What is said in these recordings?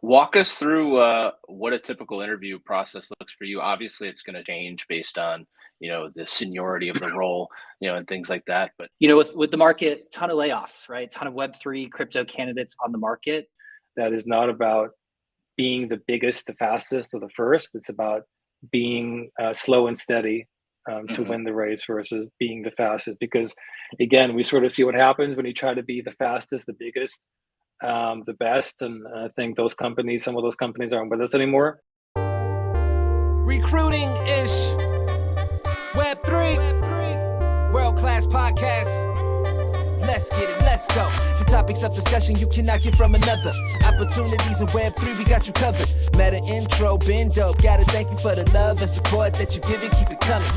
Walk us through what a typical interview process looks for you. Obviously, it's going to change based on, the seniority of the role, and things like that. But With the market, ton of layoffs, right? Ton of Web3 crypto candidates on the market. That is not about being the biggest, the fastest, or the first. It's about being slow and steady to win the race versus being the fastest. Because again, we sort of see what happens when you try to be the fastest, the biggest, the best. And I think some of those companies aren't with us anymore. Recruiting-ish, Web3, world-class podcast. Let's get it, let's go. The topics of discussion you cannot get from another. Opportunities in Web3, we got you covered. Metaintro, been dope. Gotta thank you for the love and support that you give it, keep it coming.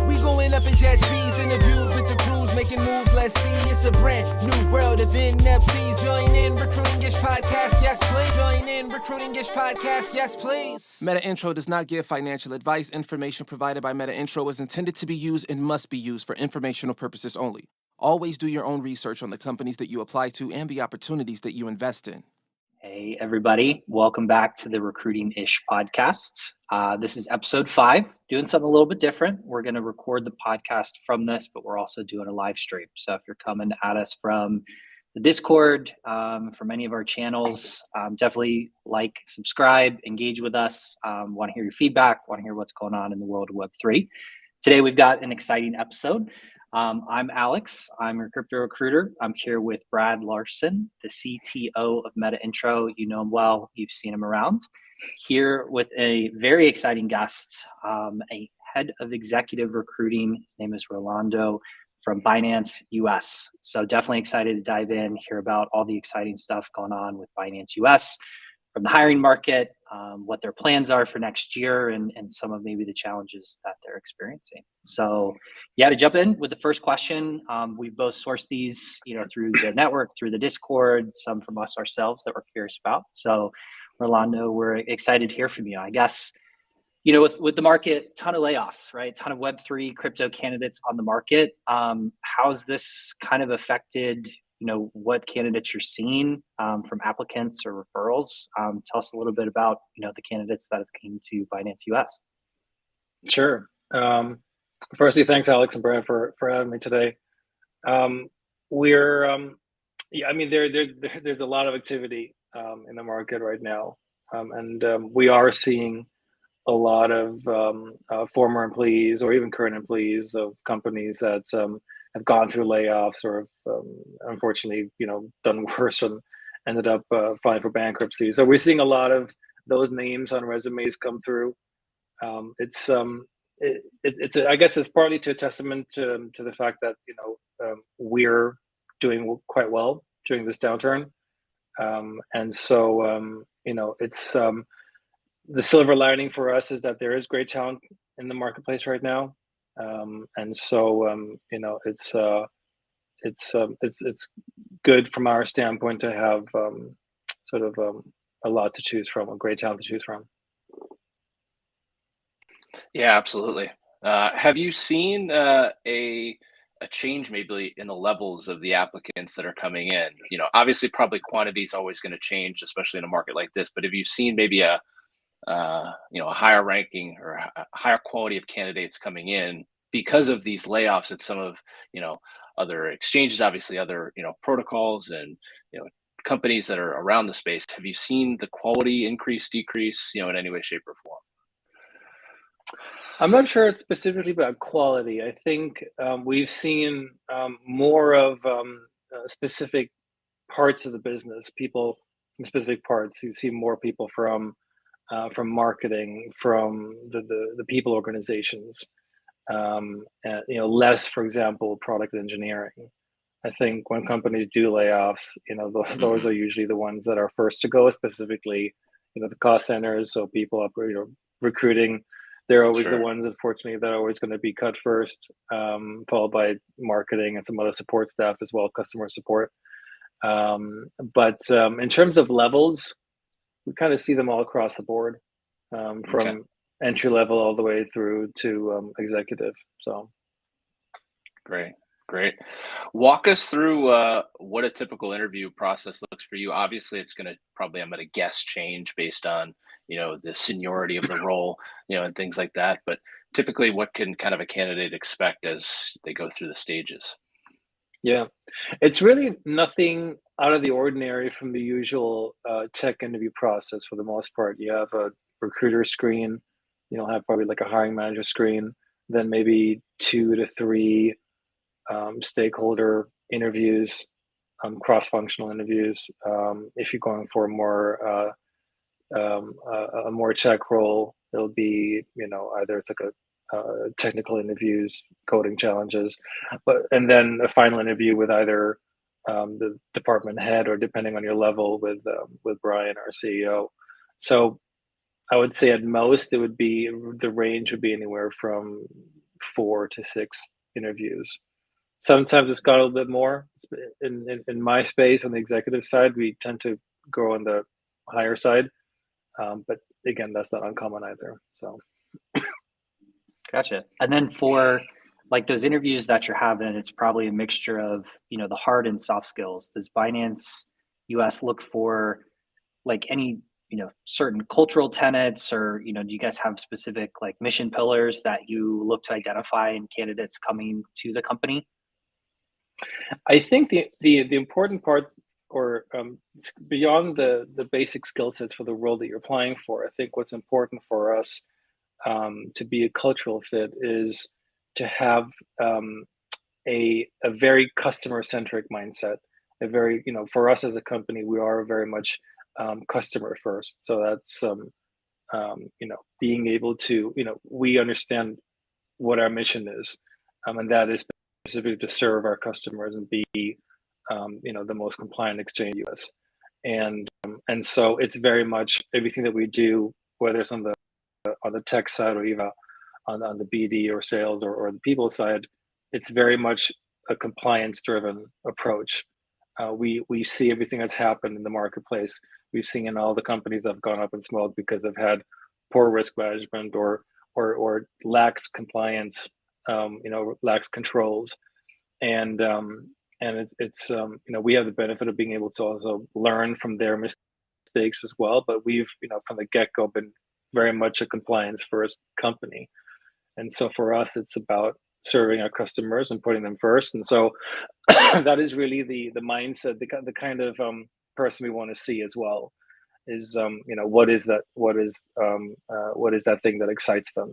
We going up in jet speeds, interviews with the crews, making moves, let's see. It's a brand new world of NFTs. Join in Recruiting-ish podcast, yes please. Join in Recruiting-ish podcast, yes please. Metaintro does not give financial advice. Information provided by Metaintro is intended to be used and must be used for informational purposes only. Always do your own research on the companies that you apply to and the opportunities that you invest in. Hey, everybody. Welcome back to the Recruiting-ish podcast. This is episode 5, doing something a little bit different. We're going to record the podcast from this, but we're also doing a live stream. So if you're coming at us from the Discord, from any of our channels, definitely like, subscribe, engage with us. Want to hear your feedback, want to hear what's going on in the world of Web3. Today, we've got an exciting episode. I'm Alex. I'm your crypto recruiter. I'm here with Brad Larson, the CTO of Metaintro. You know him well. You've seen him around. Here with a very exciting guest, a head of executive recruiting. His name is Rolando from Binance US. So definitely excited to dive in, hear about all the exciting stuff going on with Binance US, from the hiring market, what their plans are for next year, and some of maybe the challenges that they're experiencing. So yeah, to jump in with the first question, we've both sourced these, through the network, through the Discord, some from us ourselves that we're curious about. So Rolando, we're excited to hear from you. I guess, with the market, ton of layoffs, right? Ton of Web3 crypto candidates on the market. How's this kind of affected what candidates you're seeing from applicants or referrals? Tell us a little bit about, the candidates that have came to Binance US. Sure. Firstly, thanks, Alex and Brad, for having me today. There's a lot of activity in the market right now. And we are seeing a lot of former employees or even current employees of companies that have gone through layoffs or unfortunately, done worse and ended up filing for bankruptcy. So we're seeing a lot of those names on resumes come through. I guess it's partly to a testament to the fact that we're doing quite well during this downturn, and so it's the silver lining for us is that there is great talent in the marketplace right now. And so, it's good from our standpoint to have a lot to choose from, a great talent to choose from. yeah, absolutely. Have you seen a change maybe in the levels of the applicants that are coming in? Obviously, probably quantity is always going to change, especially in a market like this. But have you seen maybe a higher ranking or a higher quality of candidates coming in because of these layoffs at some of, other exchanges, obviously other, protocols and, companies that are around the space? Have you seen the quality increase, decrease, in any way, shape, or form? I'm not sure it's specifically about quality. I think we've seen more of specific parts of the business, people from specific parts. You see more people from marketing, from the people organizations, and less, for example, product engineering. I think when companies do layoffs, those are usually the ones that are first to go, specifically, the cost centers. So people recruiting, they're always the ones, unfortunately, that are always going to be cut first, followed by marketing and some other support staff as well, customer support. But in terms of levels, we kind of see them all across the board, from entry level all the way through to executive. So great. Great. Walk us through what a typical interview process looks for you. Obviously, it's going to probably, I'm going to guess, change based on, the seniority of the role, and things like that. But typically, what can kind of a candidate expect as they go through the stages? Yeah, it's really nothing out of the ordinary from the usual tech interview process for the most part. You have a recruiter screen, you'll have probably like a hiring manager screen, then maybe 2 to 3 stakeholder interviews, cross-functional interviews. If you're going for a more tech role, it'll be either it's like a technical interviews, coding challenges, and then a final interview with either the department head or depending on your level with Brian, our CEO. So I would say at most it would be the range would be anywhere from 4 to 6 interviews. Sometimes it's got a little bit more. In my space on the executive side, we tend to go on the higher side, but again, that's not uncommon either. So, Gotcha. And then for like those interviews that you're having, it's probably a mixture of, the hard and soft skills. Does Binance US look for like any, certain cultural tenets, or, do you guys have specific like mission pillars that you look to identify in candidates coming to the company? I think the important part, or beyond the basic skill sets for the role that you're applying for, I think what's important for us to be a cultural fit is to have a very customer centric mindset. A very, for us as a company, we are very much customer first. So that's being able to, we understand what our mission is, and that is specifically to serve our customers and be the most compliant exchange in the US. And so it's very much everything that we do, whether it's on the tech side or even on the BD or sales or the people side, it's very much a compliance driven approach. We see everything that's happened in the marketplace. We've seen in all the companies that have gone up in smoke because they've had poor risk management or lax compliance, lax controls, and it's we have the benefit of being able to also learn from their mistakes as well. But we've from the get go been very much a compliance first company, and so for us it's about serving our customers and putting them first. And so that is really the mindset, the kind of person we want to see as well. Is what is that thing that excites them?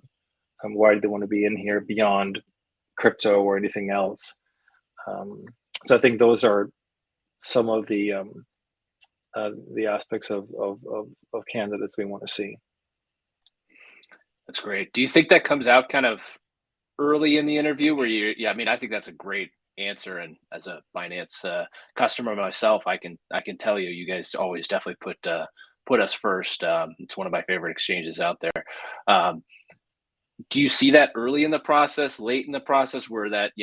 Why do they want to be in here beyond crypto or anything else? So I think those are some of the aspects of candidates we want to see. That's great. Do you think that comes out kind of early in the interview where I think that's a great answer. And as a Binance customer myself, I can tell you guys always definitely put us first. It's one of my favorite exchanges out there. Do you see that early in the process, late in the process, where that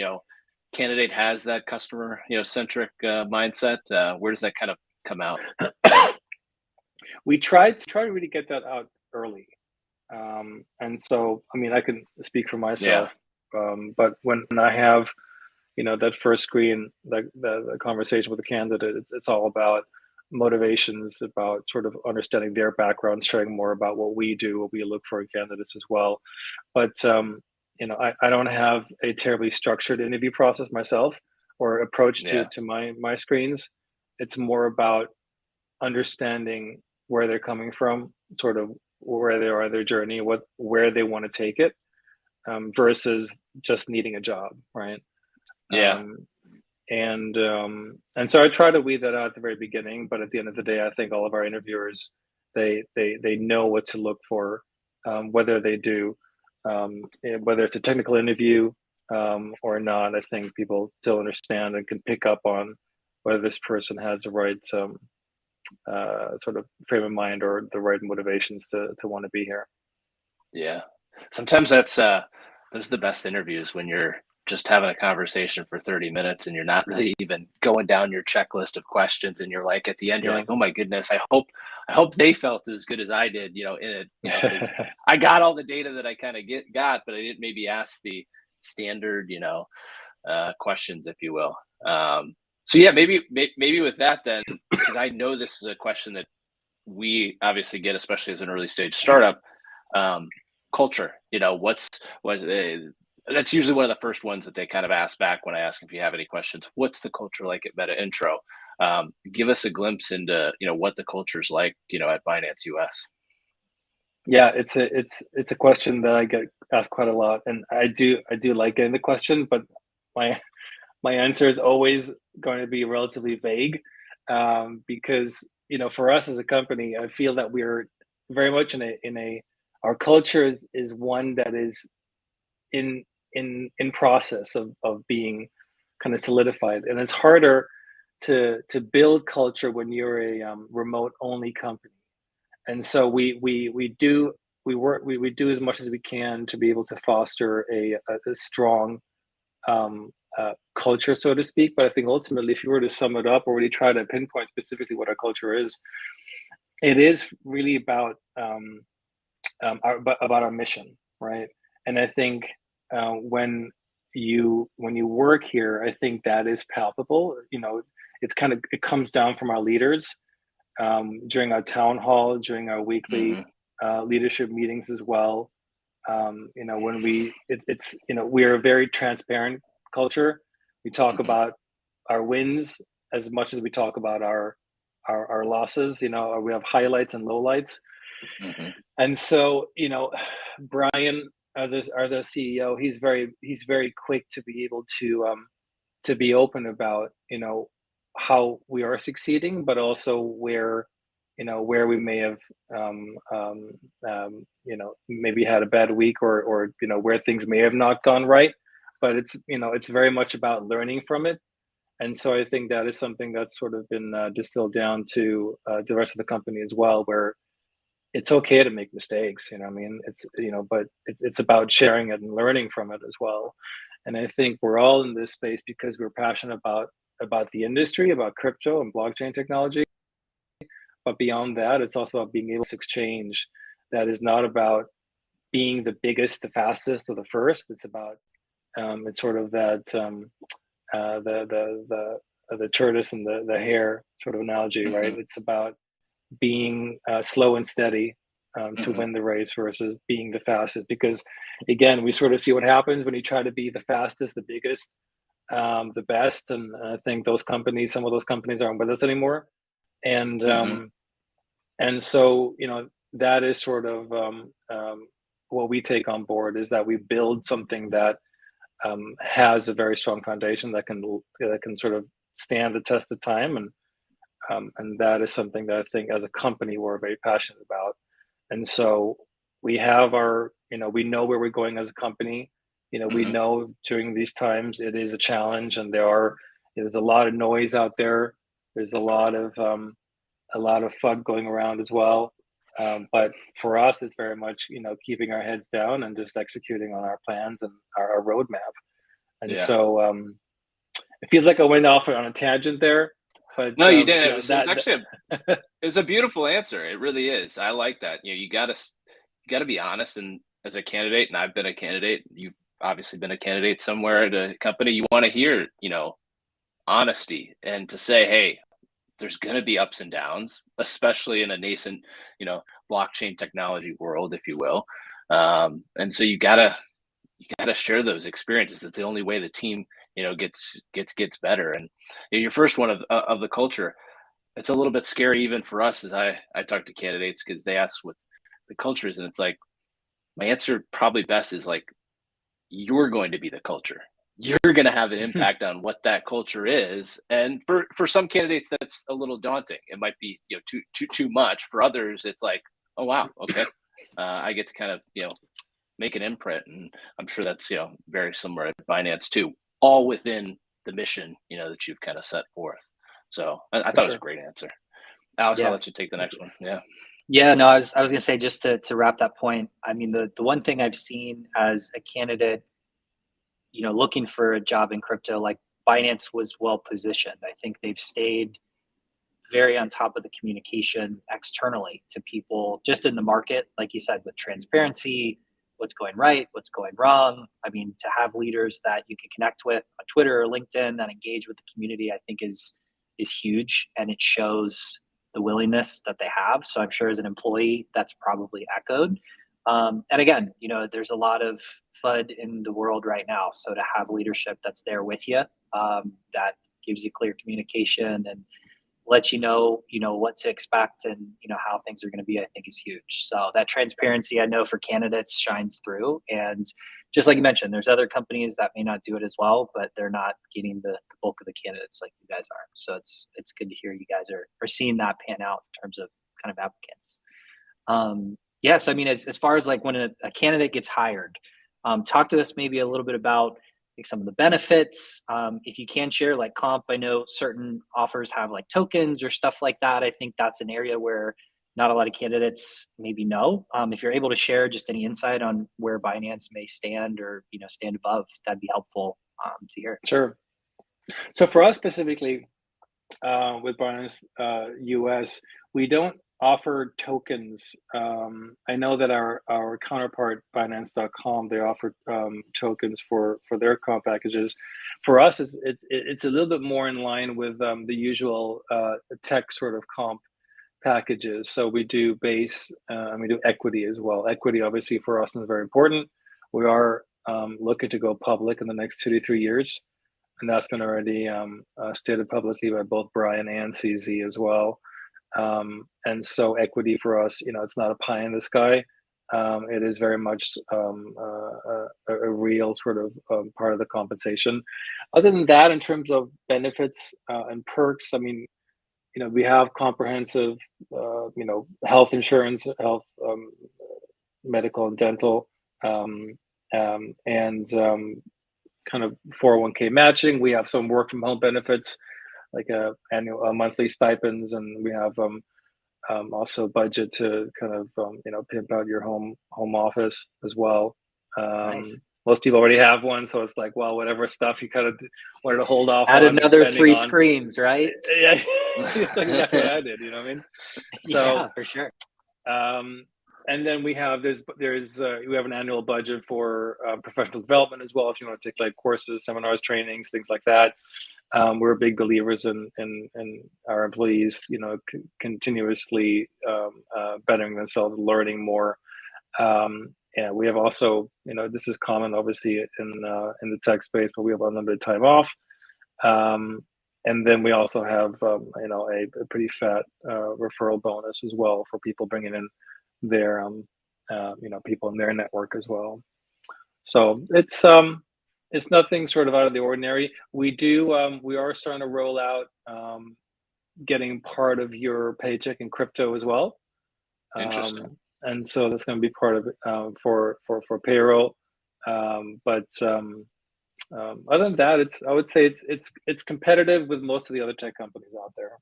candidate has that customer centric mindset? Where does that kind of come out? We try to really get that out early, and so I can speak for myself. But when I have that first screen, the conversation with the candidate, it's all about motivations, about sort of understanding their background, sharing more about what we do, what we look for in candidates as well. But I don't have a terribly structured interview process myself or approach to my screens. It's more about understanding where they're coming from, sort of where they are in their journey, where they want to take it, versus just needing a job, right? And so I try to weed that out at the very beginning. But at the end of the day, I think all of our interviewers, they know what to look for, whether they do, whether it's a technical interview or not. I think people still understand and can pick up on whether this person has the right sort of frame of mind or the right motivations to want to be here. Yeah, sometimes those are the best interviews, when you're just having a conversation for 30 minutes and you're not really even going down your checklist of questions, and you're like, at the end, you're like, oh my goodness, I hope they felt as good as I did, in it. 'Cause I got all the data that I kind of got, but I didn't maybe ask the standard, questions, if you will. So yeah, maybe with that then, because I know this is a question that we obviously get, especially as an early stage startup. Culture, that's usually one of the first ones that they kind of ask back when I ask if you have any questions. What's the culture like at Metaintro? Give us a glimpse into what the culture is like at Binance US. Yeah, it's a question that I get asked quite a lot, and I do like getting the question, but my answer is always going to be relatively vague, because for us as a company, I feel that we're very much in a our culture is one that is in process of being kind of solidified, and it's harder to build culture when you're a remote only company. And so we do as much as we can to be able to foster a strong culture, so to speak. But I think ultimately, if you were to sum it up or really try to pinpoint specifically what our culture is, it is really about our mission, right? And I think when you work here, I think that is palpable. It comes down from our leaders during our town hall, during our weekly leadership meetings as well. When we are a very transparent culture. We talk about our wins as much as we talk about our losses. We have highlights and lowlights. And so, Brian, as our CEO, he's very quick to be able to be open about how we are succeeding, but also where we may have maybe had a bad week, or where things may have not gone right. But it's very much about learning from it. And so I think that is something that's sort of been distilled down to the rest of the company as well, where it's okay to make mistakes. But it's about sharing it and learning from it as well. And I think we're all in this space because we're passionate about the industry, about crypto and blockchain technology. But beyond that, it's also about being able to exchange. That is not about being the biggest, the fastest, or the first. It's about it's sort of that the tortoise and the hare sort of analogy, right? It's about being slow and steady to win the race versus being the fastest. Because again, we sort of see what happens when you try to be the fastest, the biggest, the best. And I think some of those companies aren't with us anymore. And and so that is sort of what we take on board, is that we build something that has a very strong foundation that can sort of stand the test of time, and that is something that I think as a company we're very passionate about. And so we have we know where we're going as a company. We know during these times it is a challenge, and there's a lot of noise out there. There's a lot of FUD going around as well. But for us, it's very much keeping our heads down and just executing on our plans and our roadmap. And so it feels like I went off on a tangent there. But no, you didn't. It was a beautiful answer. It really is. I like that. You gotta be honest. And as a candidate, and I've been a candidate, you've obviously been a candidate somewhere at a company, you want to hear, honesty, and to say, hey, there's going to be ups and downs, especially in a nascent, blockchain technology world, if you will. And so you gotta share those experiences. It's the only way the team, gets better. And your first one of the culture, it's a little bit scary even for us as I talk to candidates, because they ask what the culture is, and it's like, my answer probably best is like, you're going to be the culture. You're going to have an impact on what that culture is. And for some candidates, that's a little daunting. It might be too much. For others, it's like, oh wow, okay, I get to kind of make an imprint. And I'm sure that's very similar at Binance too, all within the mission that you've kind of set forth. So I thought it was a great answer. Alex, I'll let you take the next one. Yeah, no, I was going to say, just to wrap that point, I mean, the one thing I've seen as a candidate, looking for a job in crypto, like Binance was well positioned. I think they've stayed very on top of the communication externally to people, just in the market, like you said, with transparency, what's going right, what's going wrong. I mean, to have leaders that you can connect with on Twitter or LinkedIn that engage with the community, I think is huge, and it shows the willingness that they have. So I'm sure as an employee, that's probably echoed. And again, there's a lot of FUD in the world right now. So to have leadership that's there with you, that gives you clear communication and lets you know what to expect and how things are going to be, I think is huge. So that transparency, I know for candidates, shines through. And just like you mentioned, there's other companies that may not do it as well, but they're not getting the bulk of the candidates like you guys are. So it's good to hear you guys are seeing that pan out in terms of kind of applicants. Yes, I mean, as far as like when a candidate gets hired, talk to us maybe a little bit about like some of the benefits. If you can share like comp, I know certain offers have like tokens or stuff like that. I think that's an area where not a lot of candidates maybe know. If you're able to share just any insight on where Binance may stand or stand above, that'd be helpful to hear. Sure. So for us specifically, with Binance US, we don't offer tokens. I know that our counterpart Binance.com, they offer tokens for their comp packages. For us, it's a little bit more in line with the usual tech sort of comp packages. So we do base and we do equity as well. Equity obviously for us is very important. We are looking to go public in the next 2 to 3 years. And that's been already stated publicly by both Brian and CZ as well. And so equity for us, it's not a pie in the sky. It is very much a real sort of part of the compensation. Other than that, in terms of benefits and perks, I mean, we have comprehensive, health insurance, health, medical and dental, and kind of 401k matching. We have some work from home benefits like annual monthly stipends, and we have also budget to kind of pimp out your home office as well. Nice. Most people already have one, so it's like, well, whatever stuff you kind of wanted to hold off. Add another 3 on. screens, right? Yeah, that's exactly what I did. You know what I mean? So yeah, for sure. And then we have we have an annual budget for professional development as well. If you want to take like courses, seminars, trainings, things like that. We're big believers in our employees, continuously bettering themselves, learning more. And we have also, this is common obviously in the tech space, but we have unlimited time off. And then we also have, a pretty fat referral bonus as well for people bringing in their, people in their network as well. So it's nothing sort of out of the ordinary. We are starting to roll out getting part of your paycheck in crypto as well. Interesting. And so that's going to be part of it for payroll. But other than that, I would say it's competitive with most of the other tech companies out there.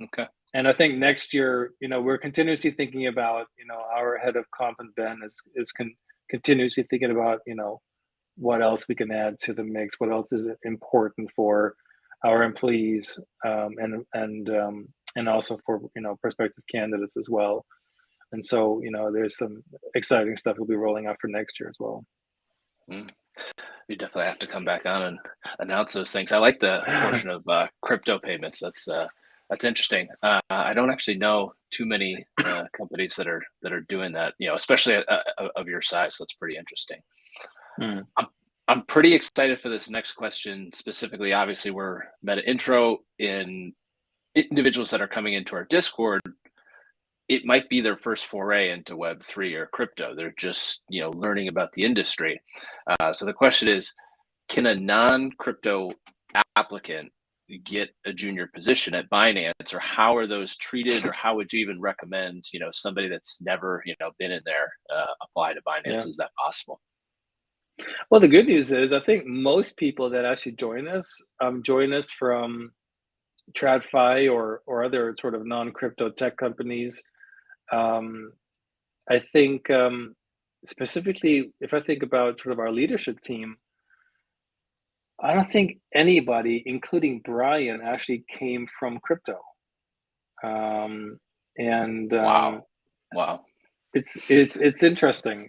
Okay. And I think next year, we're continuously thinking about, our head of comp and Ben is continuously thinking about, what else we can add to the mix, what else is important for our employees, and also for prospective candidates as well. And so there's some exciting stuff we'll be rolling out for next year as well. You definitely have to come back on and announce those things. I like the portion of crypto payments. That's interesting. I don't actually know too many companies that are doing that, especially of your size. So that's pretty interesting. I'm pretty excited for this next question specifically. Obviously, we're Metaintro in individuals that are coming into our Discord. It might be their first foray into Web3 or crypto. They're just learning about the industry. So the question is, can a non-crypto applicant get a junior position at Binance, or how are those treated, or how would you even recommend somebody that's never been in there apply to Binance? Yeah. Is that possible? Well, the good news is I think most people that actually join us from TradFi or other sort of non-crypto tech companies. I think specifically, if I think about sort of our leadership team, I don't think anybody, including Brian, actually came from crypto. Wow. it's interesting,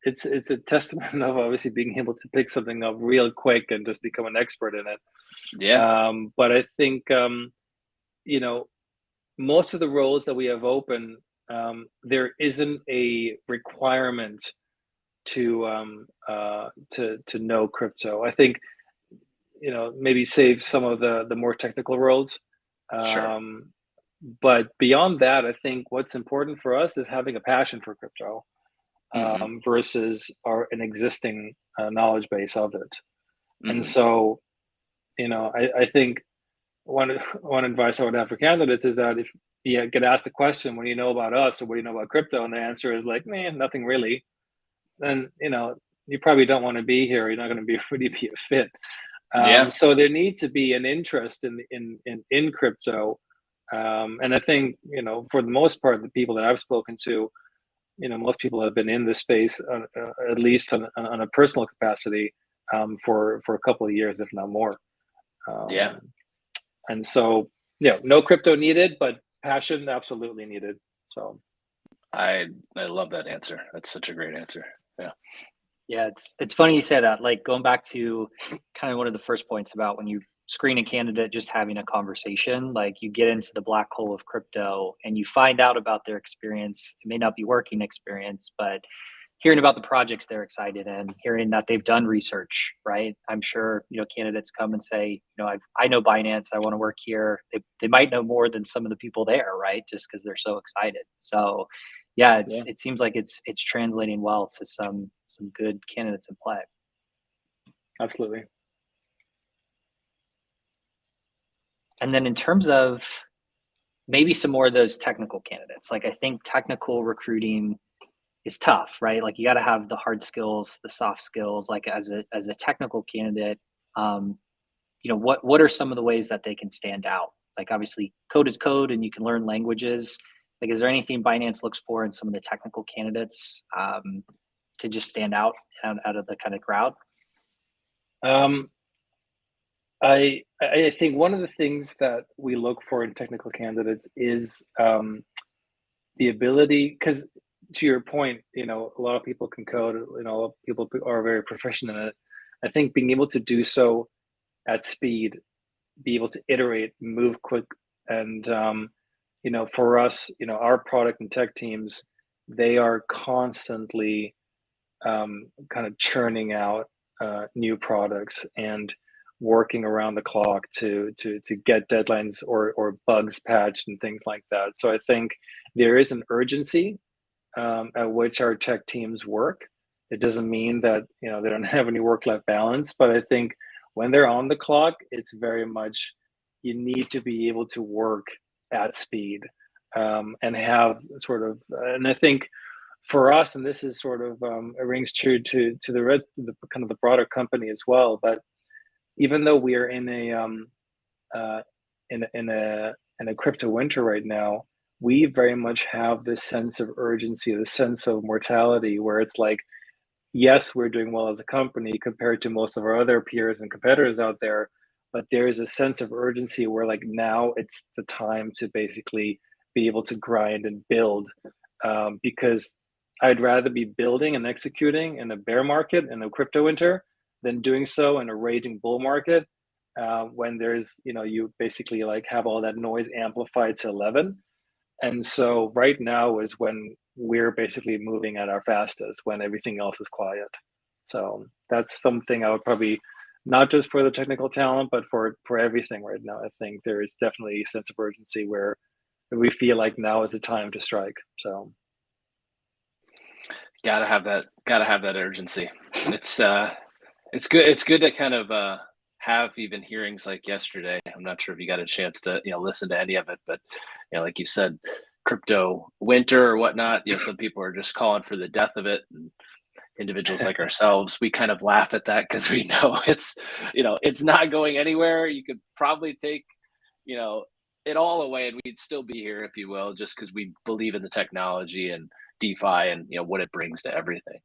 it's a testament of obviously being able to pick something up real quick and just become an expert in it. Yeah. But I think you know most of the roles that we have open, there isn't a requirement to know crypto. I think maybe save some of the more technical roles. Sure. But beyond that, I think what's important for us is having a passion for crypto, Hmm. versus an existing knowledge base of it. And Hmm. so, I think one advice I would have for candidates is that if you get asked the question, what do you know about us or what do you know about crypto? And the answer is like, man, nothing really. Then, you probably don't want to be here. You're not going to be really be a fit. Yeah. So there needs to be an interest in crypto. And I think, for the most part, the people that I've spoken to, most people have been in this space, at least on a personal capacity, for a couple of years, if not more. Yeah. Um, and so, no crypto needed, but passion absolutely needed. So I love that answer. That's such a great answer. Yeah. Yeah, it's funny you say that. Like going back to kind of one of the first points about when you screen a candidate, just having a conversation, like you get into the black hole of crypto and you find out about their experience. It may not be working experience, but hearing about the projects they're excited in, hearing that they've done research, right? I'm sure, candidates come and say, I know Binance, I want to work here. They might know more than some of the people there, right? Just because they're so excited. So yeah, yeah, it seems like it's translating well to some good candidates in play. absolutely. And then in terms of maybe some more of those technical candidates, like I think technical recruiting is tough, right? Like you got to have the hard skills, the soft skills. Like as a technical candidate, um, what are some of the ways that they can stand out? Like obviously, code is code, and you can learn languages. Like, is there anything Binance looks for in some of the technical candidates to just stand out of the kind of crowd? Um, I think one of the things that we look for in technical candidates is the ability, because to your point, a lot of people can code, a lot of people are very proficient in it. I think being able to do so at speed, be able to iterate, move quick, and for us, our product and tech teams, they are constantly kind of churning out new products and working around the clock to get deadlines or bugs patched and things like that. So I think there is an urgency at which our tech teams work. It doesn't mean that they don't have any work-life balance, but I think when they're on the clock, it's very much you need to be able to work at speed, and have sort of. And I think for us, and this is sort of it rings true to the kind of the broader company as well. But even though we are in a uh, in a crypto winter right now, we very much have this sense of urgency, this sense of mortality, where it's like, yes, we're doing well as a company compared to most of our other peers and competitors out there, but there is a sense of urgency where like now it's the time to basically be able to grind and build, because I'd rather be building and executing in a bear market in a crypto winter than doing so in a raging bull market, when there's you basically like have all that noise amplified to 11. And so right now is when we're basically moving at our fastest, when everything else is quiet. So that's something I would probably, not just for the technical talent, but for everything right now. I think there is definitely a sense of urgency where we feel like now is the time to strike. So Gotta have that urgency. It's good. It's good to kind of have even hearings like yesterday. I'm not sure if you got a chance to listen to any of it, but like you said, crypto winter or whatnot. Some people are just calling for the death of it, and individuals like ourselves, we kind of laugh at that because we know it's not going anywhere. You could probably take it all away, and we'd still be here, if you will, just because we believe in the technology and DeFi and what it brings to everything.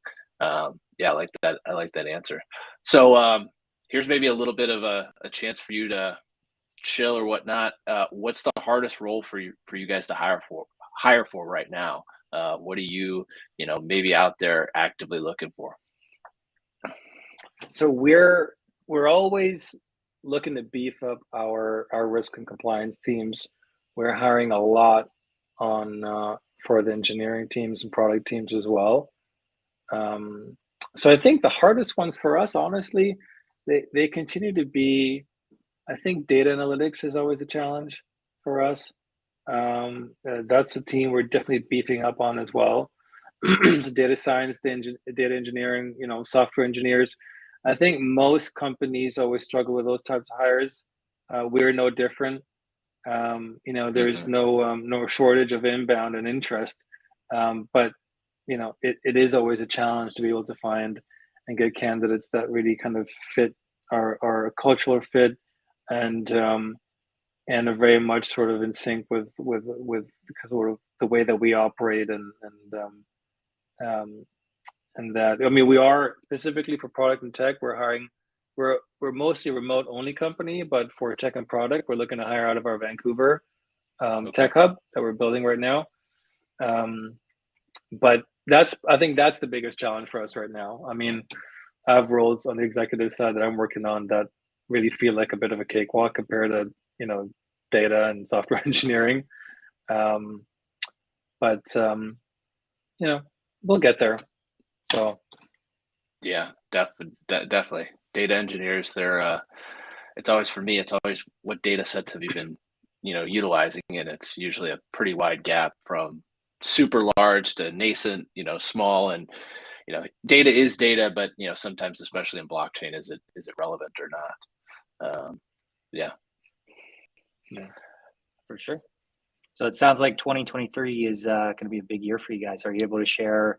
Yeah, I like that. I like that answer. So here's maybe a little bit of a chance for you to chill or whatnot. What's the hardest role for you guys to hire for right now? What are you, maybe out there actively looking for? So we're always looking to beef up our risk and compliance teams. We're hiring a lot on for the engineering teams and product teams as well. So I think the hardest ones for us, honestly, they continue to be. I think data analytics is always a challenge for us. That's a team we're definitely beefing up on as well. So data science, data engineering, software engineers. I think most companies always struggle with those types of hires. We're no different. There's no shortage of inbound and interest, but it is always a challenge to be able to find and get candidates that really kind of fit our cultural fit and are very much sort of in sync with sort of the way that we operate and that, I mean, we are specifically for product and tech, we're mostly a remote only company, but for tech and product, we're looking to hire out of our Vancouver tech hub that we're building right now. But I think that's the biggest challenge for us right now. I mean, I have roles on the executive side that I'm working on that really feel like a bit of a cakewalk compared to, data and software engineering. But we'll get there. So yeah, definitely data engineers. They're it's always, for me, it's always what data sets have you been utilizing, and it's usually a pretty wide gap from super large to nascent, small. And data is data, but sometimes, especially in blockchain, is it relevant or not? Yeah, for sure. So it sounds like 2023 is going to be a big year for you guys. Are you able to share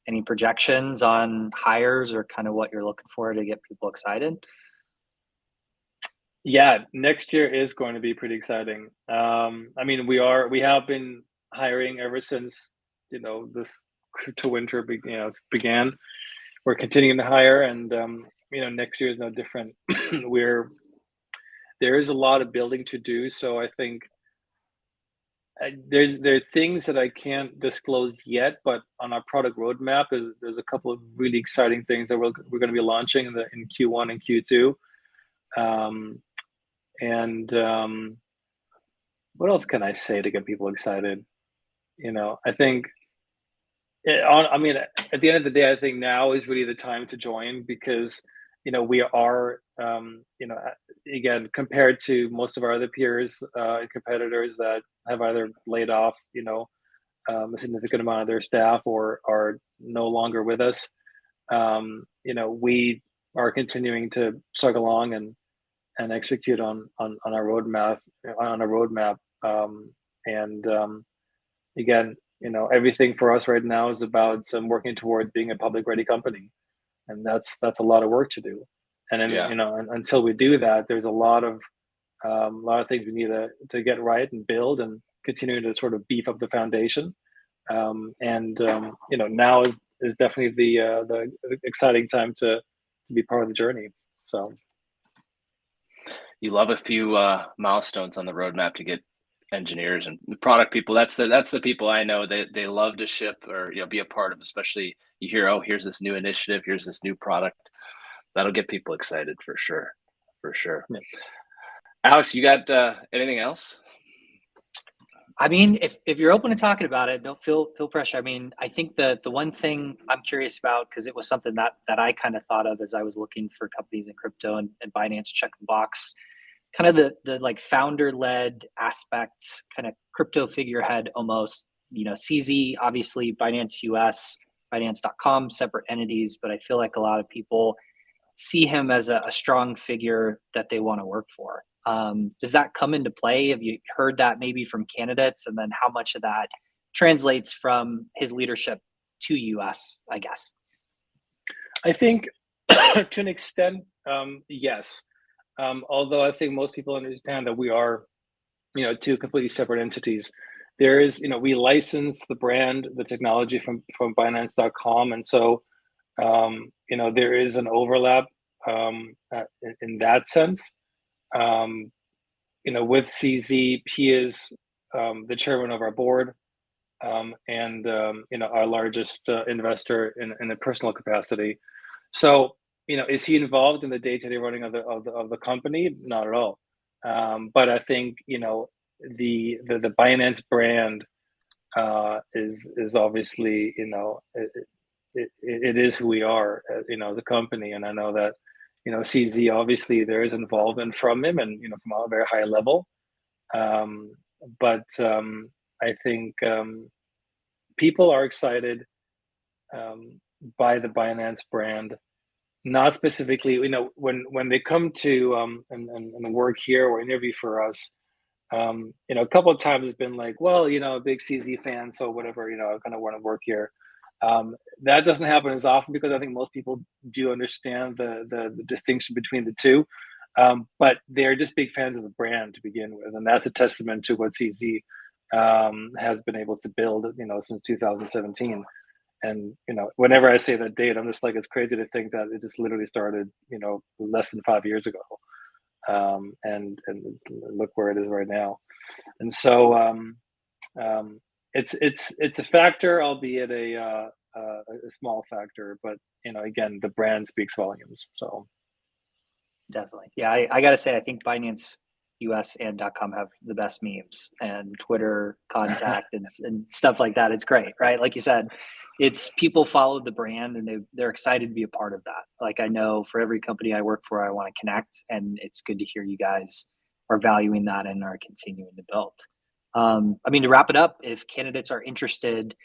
any projections on hires or kind of what you're looking for to get people excited? Yeah, next year is going to be pretty exciting. I mean, we have been hiring ever since this crypto winter began. We're continuing to hire, and next year is no different. There is a lot of building to do, so I think there are things that I can't disclose yet, but on our product roadmap, there's a couple of really exciting things that we're going to be launching in Q1 and Q2. What else can I say to get people excited? I think, I mean, at the end of the day, I think now is really the time to join because, we are, again, compared to most of our other peers and competitors that have either laid off, a significant amount of their staff or are no longer with us. We are continuing to chug along and execute on our roadmap again, everything for us right now is about working towards being a public ready company, and that's a lot of work to do. And then until we do that, there's a lot of things we need to get right and build and continue to sort of beef up the foundation. Now is definitely the exciting time to be part of the journey. So you love a few milestones on the roadmap to get engineers and product people. That's the people I know that they love to ship or be a part of. Especially you hear, oh, here's this new initiative, here's this new product. That'll get people excited for sure. Yeah. Alex, you got anything else? I mean, if you're open to talking about it, don't feel pressure. I mean, I think the one thing I'm curious about, because it was something that I kind of thought of as I was looking for companies in crypto and Binance check the box, kind of the like founder-led aspects, kind of crypto figurehead almost, CZ, obviously Binance US, Binance.com, separate entities, but I feel like a lot of people see him as a strong figure that they want to work for. Does that come into play? Have you heard that maybe from candidates? And then how much of that translates from his leadership to US, I guess? I think to an extent, yes. Although I think most people understand that we are, two completely separate entities. There is, we license the brand, the technology from Binance.com. And so, there is an overlap in that sense. With CZ, he is the chairman of our board. and our largest investor in a personal capacity. So, is he involved in the day-to-day running of the company? Not at all. But I think the Binance brand is obviously it is who we are, as a company, and I know that CZ, obviously there is involvement from him, and from a very high level. But I think people are excited by the Binance brand. Not specifically, when they come to and work here or interview for us, a couple of times it's been like, well, a big CZ fan, so whatever, I kind of want to work here. That doesn't happen as often because I think most people do understand the distinction between the two. But they're just big fans of the brand to begin with, and that's a testament to what CZ has been able to build, since 2017. And whenever I say that date, I'm just like, it's crazy to think that it just literally started, less than 5 years ago, and look where it is right now. And so it's a factor, albeit a small factor, but again, the brand speaks volumes. So definitely, yeah. I got to say, I think Binance US and .com have the best memes and Twitter contact and stuff like that. It's great, right? Like you said, it's people follow the brand and they're excited to be a part of that. Like, I know for every company I work for, I want to connect, and it's good to hear you guys are valuing that and are continuing to build. To wrap it up, if candidates are interested,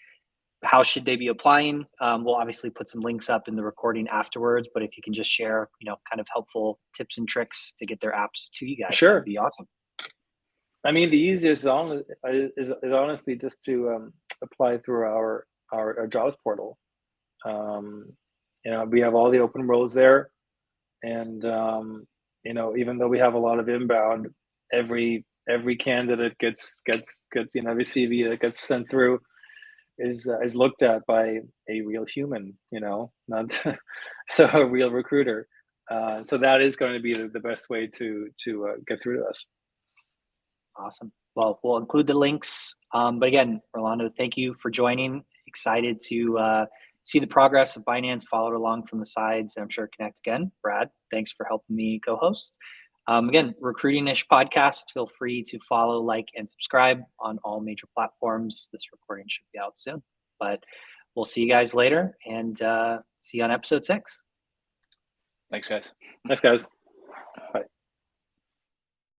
how should they be applying? We'll obviously put some links up in the recording afterwards, but if you can just share, kind of helpful tips and tricks to get their apps to you guys, sure, that'd be awesome. The easiest is honestly just to apply through our jobs portal. We have all the open roles there, and even though we have a lot of inbound, every candidate gets every CV that gets sent through is looked at by a real human, not so a real recruiter. So that is going to be the best way to get through to us. Awesome. Well, we'll include the links. But again, Rolando, thank you for joining. Excited to see the progress of Binance, followed along from the sides, and I'm sure connect again. Brad, thanks for helping me co-host. Again, Recruiting-ish podcast. Feel free to follow, like, and subscribe on all major platforms. This recording should be out soon. But we'll see you guys later, and see you on episode 6. Thanks, guys. Thanks, guys. Bye.